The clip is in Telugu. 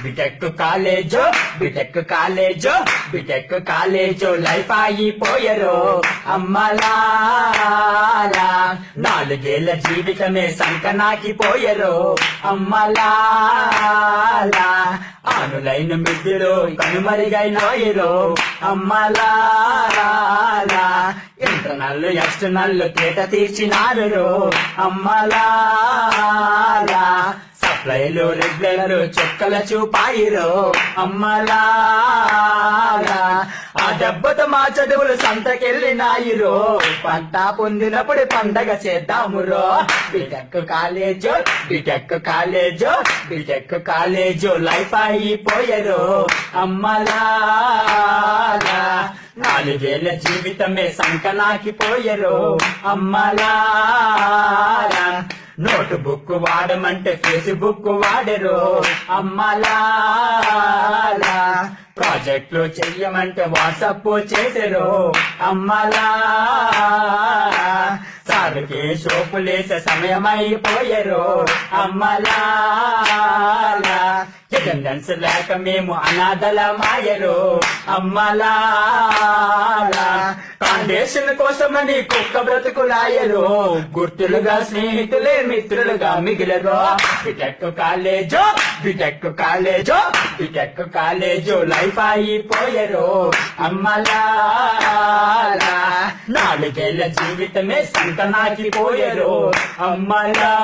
బిటెక్ కాలేజో బిటెక్ కాలేజో లైఫ్ అయిపోయరో అమ్మలారా, 4 ఏళ్ల జీవితమే సంకనాకిపోయరో అమ్మలారా, ఆనులైన మిద్దులో కనుమరుగైనాయిరో అమ్మలారా, ఇంటర్నల్ ఎక్స్టర్నల్ తేట తీర్చినారు అమ్మలారా, సప్లైలు రెగ్యులర్ చుక్కల చూపాయిరో అమ్మలారా, ఆ దెబ్బతో మా చదువులు సంతకెళ్ళినాయిరో, పంట పొందినప్పుడు పండగ చేద్దామురో, బిటెక్ కాలేజో లైఫ్ అయిపోయరో అమ్మలారా, 4 ఏళ్ల జీవితమే సంకనాకిపోయరో అమ్మలారా, నోట్ బుక్ వాడమంటే ఫేస్బుక్ వాడరు అమ్మలారా, ప్రాజెక్టులు చెయ్యమంటే వాట్సాప్ చేసరు అమ్మలారా, సార్కి సోపులేసే సమయమైపోయరు అమ్మలారా, అటెండెన్స్ లేక మేము అనాథలమాయరు అమ్మలారా, ఫౌండేషన్ కోసమని కుక్క బ్రతుకులాయరు, గుర్తులుగా స్నేహితులే మిత్రులుగా మిగిలరు, బిటెక్ కాలేజో లైఫ్ అయిపోయరు అమ్మలారా, 4 ఏళ్ల జీవితమే సంకనాకిపోయరు అమ్మలారా.